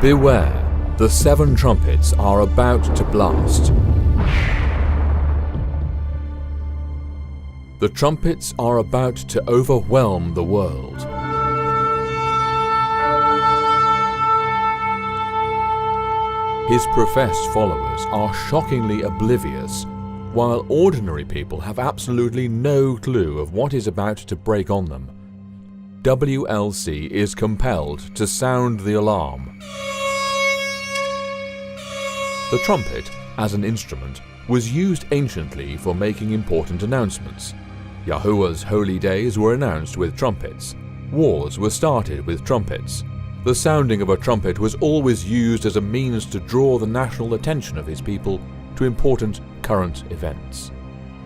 Beware, the 7 trumpets are about to blast. The trumpets are about to overwhelm the world. His professed followers are shockingly oblivious, while ordinary people have absolutely no clue of what is about to break on them. WLC is compelled to sound the alarm. The trumpet, as an instrument, was used anciently for making important announcements. Yahuwah's holy days were announced with trumpets. Wars were started with trumpets. The sounding of a trumpet was always used as a means to draw the national attention of his people to important current events.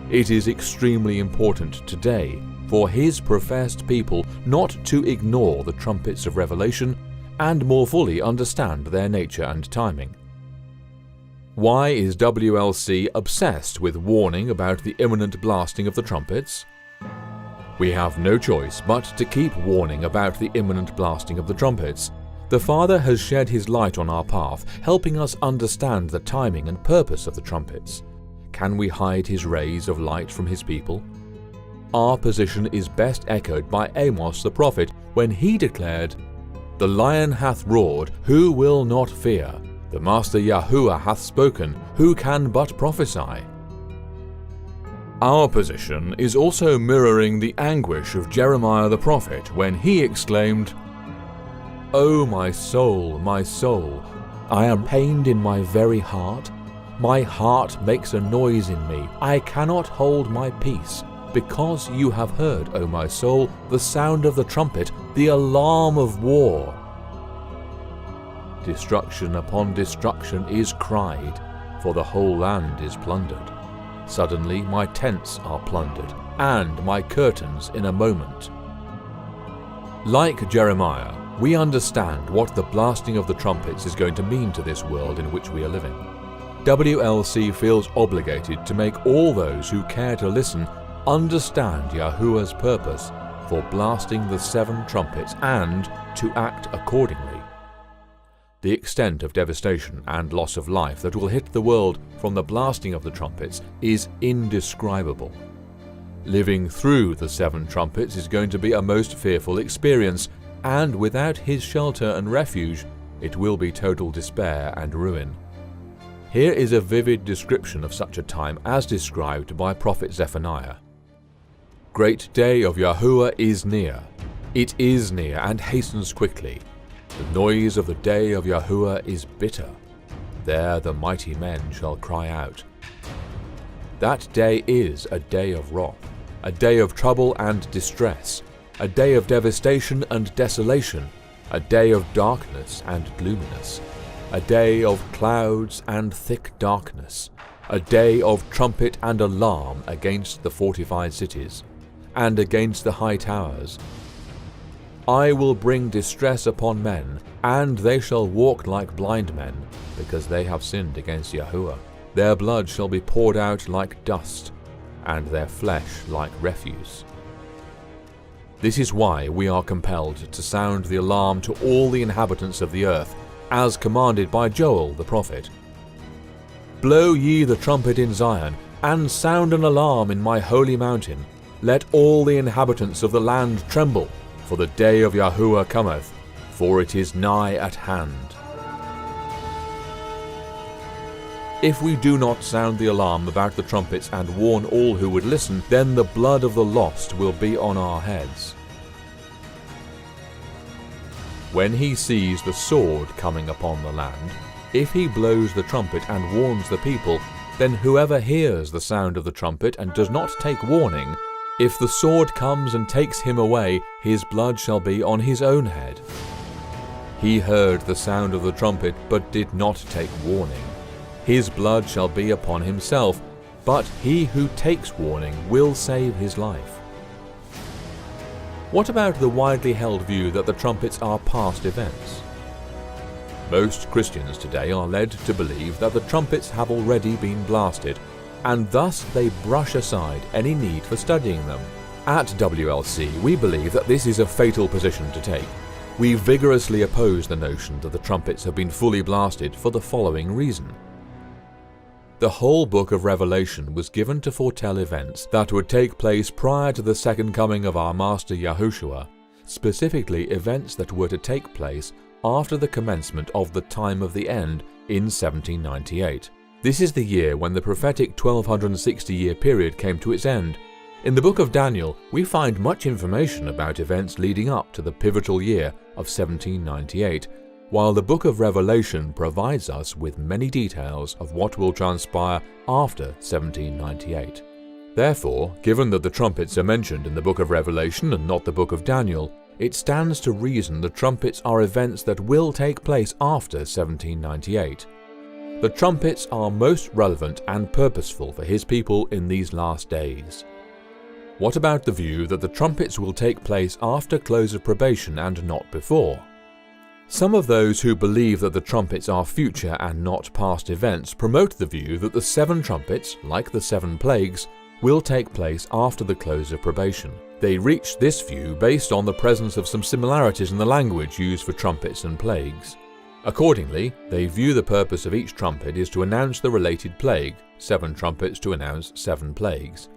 It is extremely important today for his professed people not to ignore the trumpets of Revelation and more fully understand their nature and timing. Why is WLC obsessed with warning about the imminent blasting of the trumpets? We have no choice but to keep warning about the imminent blasting of the trumpets. The Father has shed his light on our path, helping us understand the timing and purpose of the trumpets. Can we hide his rays of light from his people? Our position is best echoed by Amos the prophet when he declared, "The lion hath roared, who will not fear? The Master Yahuwah hath spoken, who can but prophesy?" Our position is also mirroring the anguish of Jeremiah the prophet when he exclaimed, "O my soul, I am pained in my very heart. My heart makes a noise in me. I cannot hold my peace, because you have heard, O my soul, the sound of the trumpet, the alarm of war." Destruction upon destruction is cried, for the whole land is plundered. Suddenly my tents are plundered, and my curtains in a moment. Like Jeremiah, we understand what the blasting of the trumpets is going to mean to this world in which we are living. WLC feels obligated to make all those who care to listen understand Yahuwah's purpose for blasting the 7 trumpets and to act accordingly. The extent of devastation and loss of life that will hit the world from the blasting of the trumpets is indescribable. Living through the 7 trumpets is going to be a most fearful experience, and without his shelter and refuge, it will be total despair and ruin. Here is a vivid description of such a time as described by Prophet Zephaniah. "Great day of Yahuwah is near. It is near and hastens quickly. The noise of the day of Yahuwah is bitter. There the mighty men shall cry out." That day is a day of wrath, a day of trouble and distress, a day of devastation and desolation, a day of darkness and gloominess, a day of clouds and thick darkness, a day of trumpet and alarm against the fortified cities, and against the high towers. "I will bring distress upon men, and they shall walk like blind men, because they have sinned against Yahuwah. Their blood shall be poured out like dust, and their flesh like refuse." This is why we are compelled to sound the alarm to all the inhabitants of the earth, as commanded by Joel the prophet. "Blow ye the trumpet in Zion, and sound an alarm in my holy mountain. Let all the inhabitants of the land tremble, for the day of Yahuwah cometh, for it is nigh at hand." If we do not sound the alarm about the trumpets and warn all who would listen, then the blood of the lost will be on our heads. When he sees the sword coming upon the land, if he blows the trumpet and warns the people, then whoever hears the sound of the trumpet and does not take warning, if the sword comes and takes him away, his blood shall be on his own head. He heard the sound of the trumpet, but did not take warning. His blood shall be upon himself, but he who takes warning will save his life. What about the widely held view that the trumpets are past events? Most Christians today are led to believe that the trumpets have already been blasted, and thus they brush aside any need for studying them. At WLC, we believe that this is a fatal position to take. We vigorously oppose the notion that the trumpets have been fully blasted for the following reason. The whole book of Revelation was given to foretell events that would take place prior to the second coming of our Master Yahushua, specifically events that were to take place after the commencement of the time of the end in 1798. This is the year when the prophetic 1260-year period came to its end. In the book of Daniel, we find much information about events leading up to the pivotal year of 1798, while the book of Revelation provides us with many details of what will transpire after 1798. Therefore, given that the trumpets are mentioned in the book of Revelation and not the book of Daniel, it stands to reason the trumpets are events that will take place after 1798. The trumpets are most relevant and purposeful for his people in these last days. What about the view that the trumpets will take place after close of probation and not before? Some of those who believe that the trumpets are future and not past events promote the view that the 7 trumpets, like the 7 plagues, will take place after the close of probation. They reached this view based on the presence of some similarities in the language used for trumpets and plagues. Accordingly, they view the purpose of each trumpet is to announce the related plague, 7 trumpets to announce 7 plagues.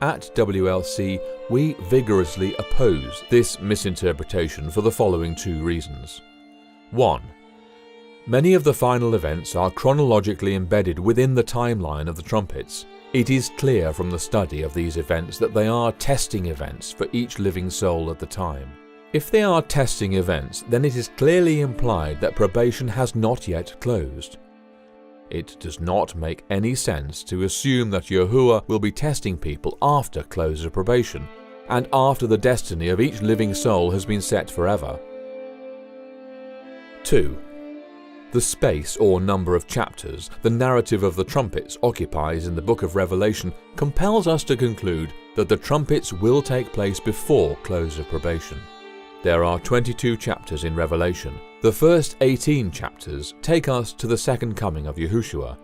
At WLC, we vigorously oppose this misinterpretation for the following 2 reasons. 1. Many of the final events are chronologically embedded within the timeline of the trumpets. It is clear from the study of these events that they are testing events for each living soul at the time. If they are testing events, then it is clearly implied that probation has not yet closed. It does not make any sense to assume that Yahuwah will be testing people after close of probation, and after the destiny of each living soul has been set forever. 2. The space or number of chapters the narrative of the trumpets occupies in the book of Revelation compels us to conclude that the trumpets will take place before close of probation. There are 22 chapters in Revelation. The first 18 chapters take us to the second coming of Yahushua.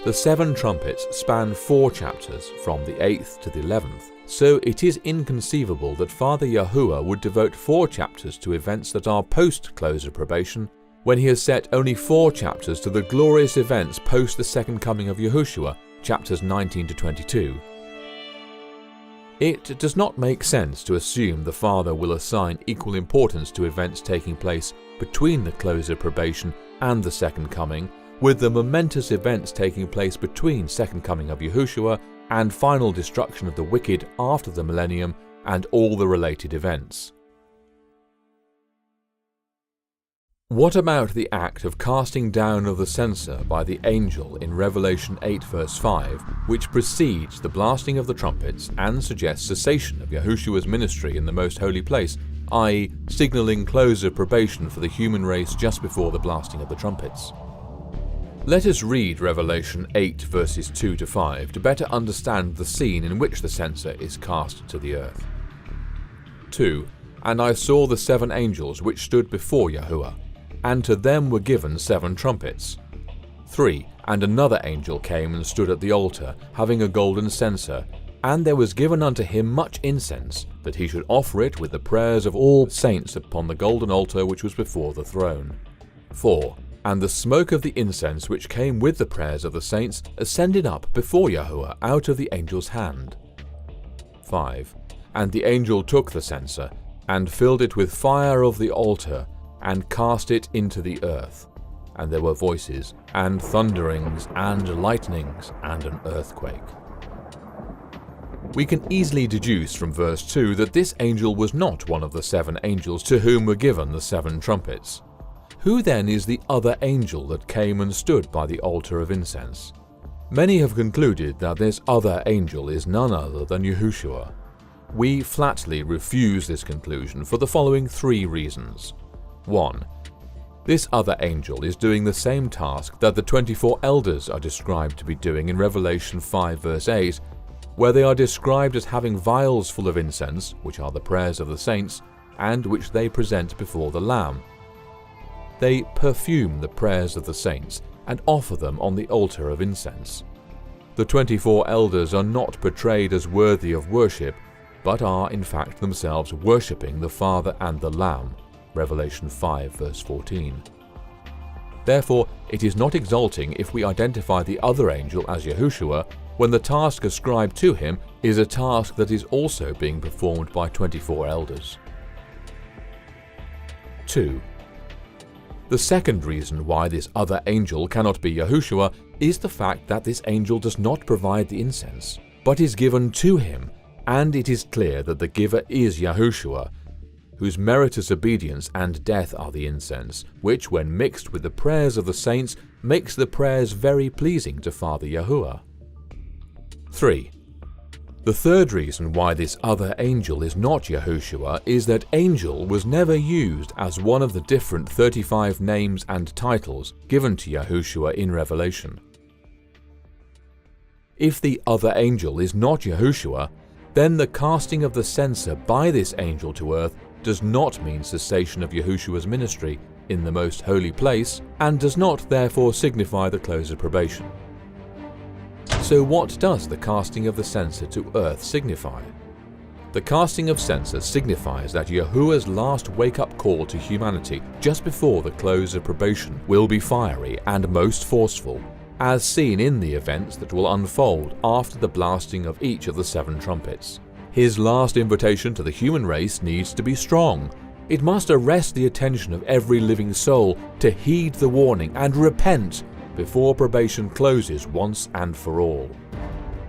The 7 trumpets span 4 chapters from the 8th to the 11th, so it is inconceivable that Father Yahuwah would devote 4 chapters to events that are post-close of probation, when he has set only 4 chapters to the glorious events post the second coming of Yahushua, chapters 19 to 22. It does not make sense to assume the Father will assign equal importance to events taking place between the close of probation and the second coming, with the momentous events taking place between second coming of Yahushua and final destruction of the wicked after the millennium and all the related events. What about the act of casting down of the censer by the angel in Revelation 8 verse 5, which precedes the blasting of the trumpets and suggests cessation of Yahushua's ministry in the most holy place, i.e. signaling close of probation for the human race just before the blasting of the trumpets? Let us read Revelation 8 verses 2 to 5 to better understand the scene in which the censer is cast to the earth. 2. And I saw the 7 angels which stood before Yahuwah, and to them were given 7 trumpets. 3. And another angel came and stood at the altar, having a golden censer, and there was given unto him much incense, that he should offer it with the prayers of all saints upon the golden altar which was before the throne. 4. And the smoke of the incense which came with the prayers of the saints ascended up before Yahuwah out of the angel's hand. 5. And the angel took the censer, and filled it with fire of the altar, and cast it into the earth. And there were voices, and thunderings, and lightnings, and an earthquake. We can easily deduce from verse 2 that this angel was not one of the 7 angels to whom were given the 7 trumpets. Who then is the other angel that came and stood by the altar of incense? Many have concluded that this other angel is none other than Yahushua. We flatly refuse this conclusion for the following 3 reasons. 1. This other angel is doing the same task that the 24 elders are described to be doing in Revelation 5 verse 8, where they are described as having vials full of incense, which are the prayers of the saints, and which they present before the Lamb. They perfume the prayers of the saints and offer them on the altar of incense. The 24 elders are not portrayed as worthy of worship, but are in fact themselves worshipping the Father and the Lamb. Revelation 5 verse 14. Therefore, it is not exalting if we identify the other angel as Yahushua when the task ascribed to him is a task that is also being performed by 24 elders. 2. The second reason why this other angel cannot be Yahushua is the fact that this angel does not provide the incense, but is given to him, and it is clear that the giver is Yahushua, whose meritorious obedience and death are the incense, which, when mixed with the prayers of the saints, makes the prayers very pleasing to Father Yahuwah. 3. The third reason why this other angel is not Yahushua is that angel was never used as one of the different 35 names and titles given to Yahushua in Revelation. If the other angel is not Yahushua, then the casting of the censer by this angel to earth does not mean cessation of Yahushua's ministry in the most holy place, and does not therefore signify the close of probation. So what does the casting of the censer to earth signify? The casting of censer signifies that Yahuwah's last wake-up call to humanity just before the close of probation will be fiery and most forceful, as seen in the events that will unfold after the blasting of each of the 7 trumpets. His last invitation to the human race needs to be strong. It must arrest the attention of every living soul to heed the warning and repent before probation closes once and for all.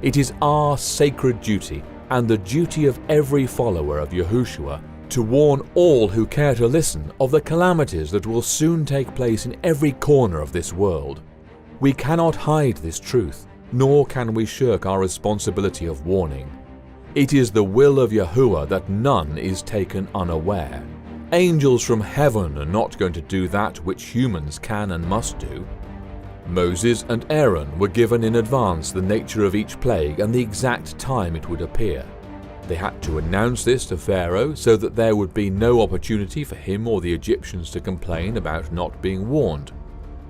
It is our sacred duty and the duty of every follower of Yahushua to warn all who care to listen of the calamities that will soon take place in every corner of this world. We cannot hide this truth, nor can we shirk our responsibility of warning. It is the will of Yahuwah that none is taken unaware. Angels from heaven are not going to do that which humans can and must do. Moses and Aaron were given in advance the nature of each plague and the exact time it would appear. They had to announce this to Pharaoh so that there would be no opportunity for him or the Egyptians to complain about not being warned.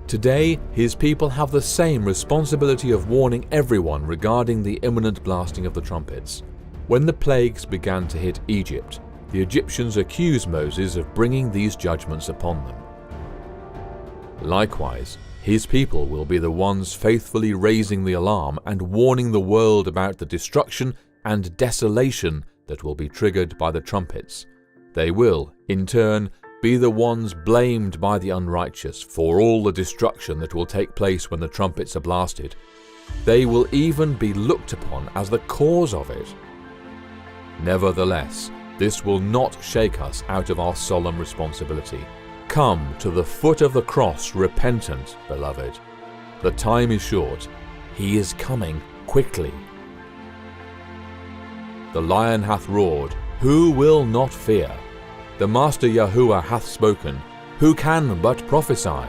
Today, his people have the same responsibility of warning everyone regarding the imminent blasting of the trumpets. When the plagues began to hit Egypt, the Egyptians accused Moses of bringing these judgments upon them. Likewise, his people will be the ones faithfully raising the alarm and warning the world about the destruction and desolation that will be triggered by the trumpets. They will, in turn, be the ones blamed by the unrighteous for all the destruction that will take place when the trumpets are blasted. They will even be looked upon as the cause of it. Nevertheless, this will not shake us out of our solemn responsibility. Come to the foot of the cross repentant, beloved. The time is short. He is coming quickly. The lion hath roared. Who will not fear? The Master Yahuwah hath spoken. Who can but prophesy?